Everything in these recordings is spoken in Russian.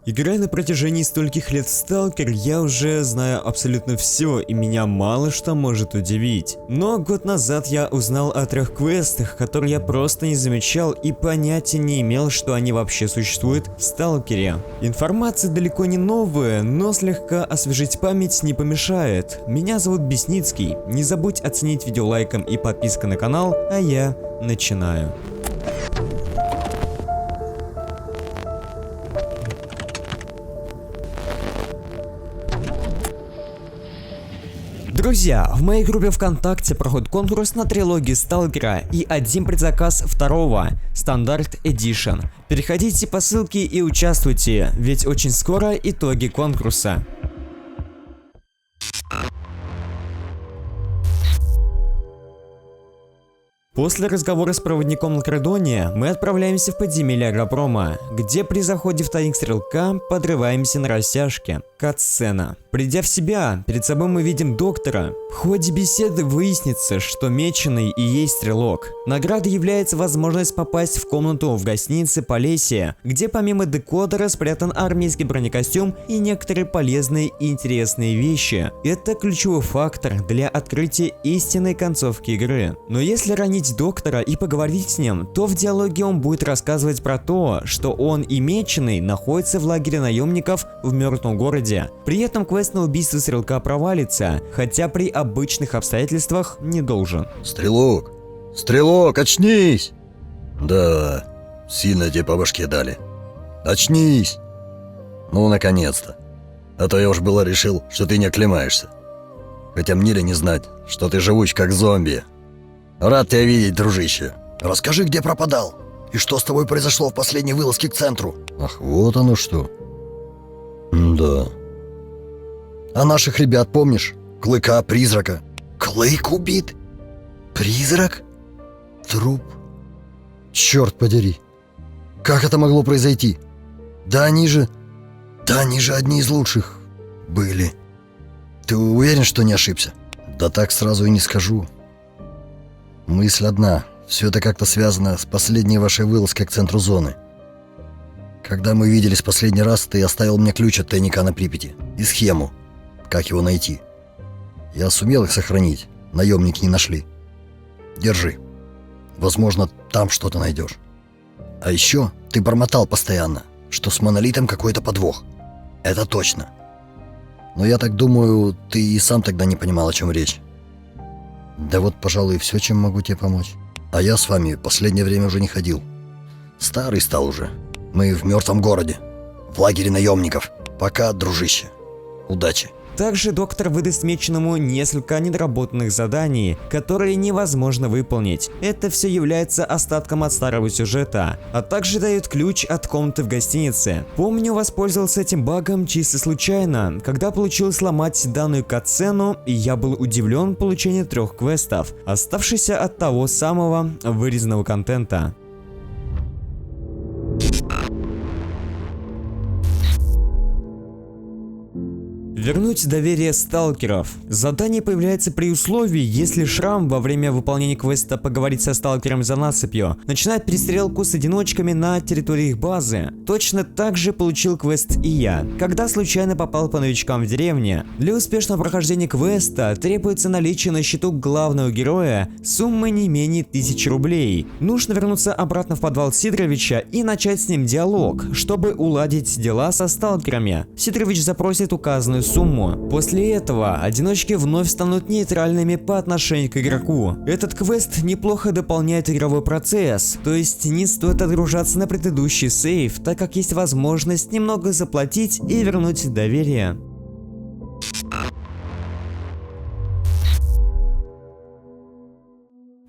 Играя на протяжении стольких лет в Сталкер, я уже знаю абсолютно все, и меня мало что может удивить. Но год назад я узнал о 3 квестах, которые я просто не замечал и понятия не имел, что они вообще существуют в Сталкере. Информация далеко не новая, но слегка освежить память не помешает. Меня зовут Бесницкий, не забудь оценить видео лайком и подпиской на канал, а я начинаю. Друзья, в моей группе ВКонтакте проходит конкурс на трилогию Сталкера и один предзаказ второго, Стандарт Эдишн. Переходите по ссылке и участвуйте, ведь очень скоро итоги конкурса. После разговора с проводником Лакрадония мы отправляемся в подземелье Агропрома, где при заходе в тайник стрелка подрываемся на растяжке. Катсцена. Придя в себя, перед собой мы видим доктора. В ходе беседы выяснится, что Меченый и есть стрелок. Наградой является возможность попасть в комнату в гостинице Полесия, где помимо декодера спрятан армейский бронекостюм и некоторые полезные и интересные вещи. Это ключевой фактор для открытия истинной концовки игры. Но если ранить доктора и поговорить с ним, то в диалоге он будет рассказывать про то, что он и Меченый находятся в лагере наемников в мертвом городе. При этом квест на убийство стрелка провалится, хотя при обычных обстоятельствах не должен. Стрелок! Стрелок, очнись! Да, сильно тебе по башке дали. Очнись! Ну, наконец-то. А то я уж было решил, что ты не оклемаешься. Хотя мне ли не знать, что ты живуч как зомби. Рад тебя видеть, дружище. Расскажи, где пропадал? И что с тобой произошло в последней вылазке к центру? Ах, вот оно что. Да. А наших ребят помнишь? Клыка, Призрака. Клык убит? Призрак? Труп? Черт подери. Как это могло произойти? Да они же одни из лучших были. Ты уверен, что не ошибся? Да так сразу и не скажу. Мысль одна. Все это как-то связано с последней вашей вылазкой к центру зоны. Когда мы виделись последний раз, ты оставил мне ключ от тайника на Припяти и схему, как его найти. Я сумел их сохранить, наемники не нашли. Держи. Возможно, там что-то найдешь. А еще ты бормотал постоянно, что с монолитом какой-то подвох. Это точно. Но я так думаю, ты и сам тогда не понимал, о чем речь. Да вот, пожалуй, все, чем могу тебе помочь. А я с вами последнее время уже не ходил. Старый стал уже. Мы в мертвом городе, в лагере наемников. Пока, дружище. Удачи. Также доктор выдаст Меченому несколько недоработанных заданий, которые невозможно выполнить. Это все является остатком от старого сюжета, а также дает ключ от комнаты в гостинице. Помню, воспользовался этим багом чисто случайно, когда получилось сломать данную катсцену, и я был удивлен получением 3 квестов, оставшихся от того самого вырезанного контента. Вернуть доверие сталкеров. Задание появляется при условии, если Шрам во время выполнения квеста «Поговорить со сталкером за насыпью» начинает перестрелку с одиночками на территории их базы. Точно так же получил квест и я, когда случайно попал по новичкам в деревне. Для успешного прохождения квеста требуется наличие на счету главного героя суммы не менее 1000 рублей. Нужно вернуться обратно в подвал Сидоровича и начать с ним диалог, чтобы уладить дела со сталкерами. Сидорович запросит указанную сумму. После этого одиночки вновь станут нейтральными по отношению к игроку. Этот квест неплохо дополняет игровой процесс, то есть не стоит отгружаться на предыдущий сейв, так как есть возможность немного заплатить и вернуть доверие.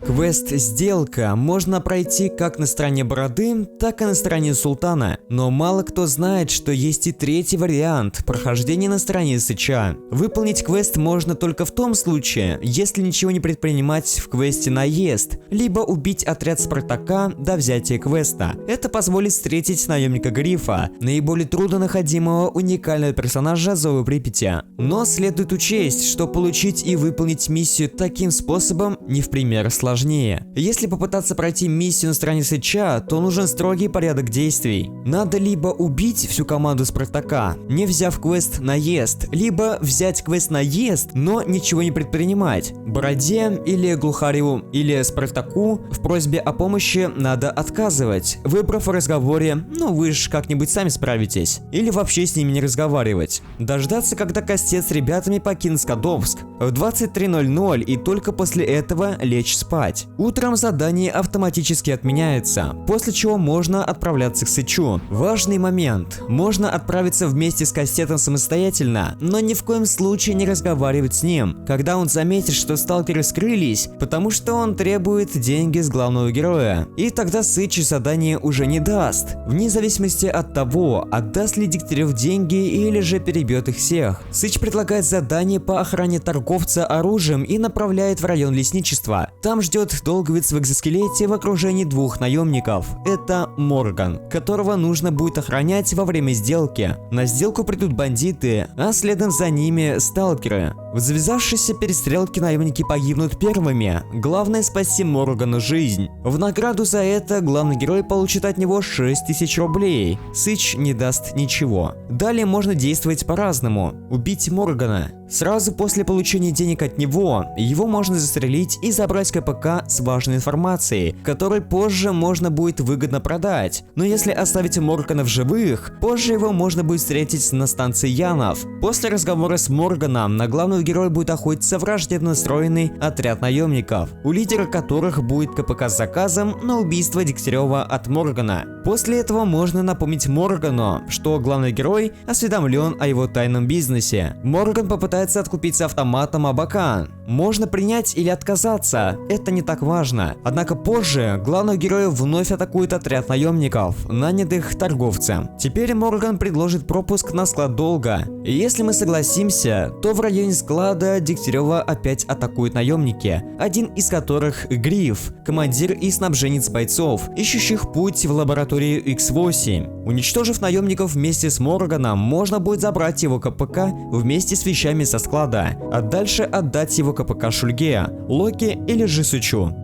Квест «Сделка» можно пройти как на стороне Бороды, так и на стороне Султана, но мало кто знает, что есть и третий вариант – прохождения на стороне Сыча. Выполнить квест можно только в том случае, если ничего не предпринимать в квесте «Наезд», либо убить отряд Спартака до взятия квеста. Это позволит встретить наемника Грифа, наиболее труднонаходимого уникального персонажа Зова Припяти. Но следует учесть, что получить и выполнить миссию таким способом не в пример сложнее. сложнее. Если попытаться пройти миссию на стороне Сыча, то нужен строгий порядок действий. Надо либо убить всю команду Спартака, не взяв квест наезд, либо взять квест наезд, но ничего не предпринимать. Бороде или Глухареву или Спартаку в просьбе о помощи надо отказывать, выбрав в разговоре «ну вы ж как-нибудь сами справитесь», или вообще с ними не разговаривать. Дождаться, когда Костец с ребятами покинет Скадовск в 23:00 и только после этого лечь спать. Утром задание автоматически отменяется, после чего можно отправляться к Сычу. Важный момент. Можно отправиться вместе с Костетом самостоятельно, но ни в коем случае не разговаривать с ним, когда он заметит, что сталкеры скрылись, потому что он требует деньги с главного героя. И тогда Сыч задание уже не даст, вне зависимости от того, отдаст ли Дегтярев деньги или же перебьет их всех. Сыч предлагает задание по охране торговца оружием и направляет в район лесничества. Там ждет долговец в экзоскелете в окружении 2 наемников. Это Морган, которого нужно будет охранять во время сделки. На сделку придут бандиты, а следом за ними сталкеры. В завязавшейся перестрелке наемники погибнут первыми. Главное спасти Моргану жизнь. В награду за это главный герой получит от него 6000 рублей. Сыч не даст ничего. Далее можно действовать по-разному. Убить Моргана. Сразу после получения денег от него, его можно застрелить и забрать КПК с важной информацией, которую позже можно будет выгодно продать. Но если оставить Моргана в живых, позже его можно будет встретить на станции Янов. После разговора с Морганом на главного героя будет охотиться враждебно настроенный отряд наемников, у лидера которых будет КПК с заказом на убийство Дегтярева от Моргана. После этого можно напомнить Моргану, что главный герой осведомлен о его тайном бизнесе. Морган попытается откупиться автоматом Абакан. Можно принять или отказаться, это не так важно. Однако позже главного героя вновь атакует отряд наемников, нанятых торговцем. Теперь Морган предложит пропуск на склад долга. И если мы согласимся, то в районе склада Дегтярева опять атакуют наемники, один из которых Гриф, командир и снабженец бойцов, ищущих путь в лабораторию X8. Уничтожив наемников вместе с Морганом, можно будет забрать его КПК вместе с вещами со склада, а дальше отдать его КПК Шульге, Локи или же Сычу.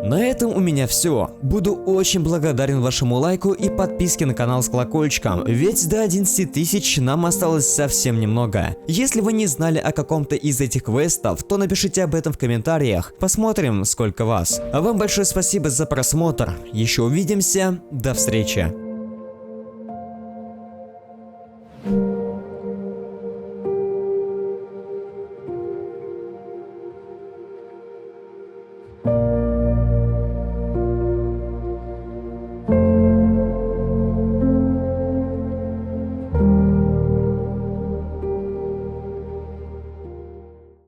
На этом у меня все. Буду очень благодарен вашему лайку и подписке на канал с колокольчиком, ведь до 11 тысяч нам осталось совсем немного. Если вы не знали о каком-то из этих квестов, то напишите об этом в комментариях, посмотрим сколько вас. А вам большое спасибо за просмотр, еще увидимся, до встречи.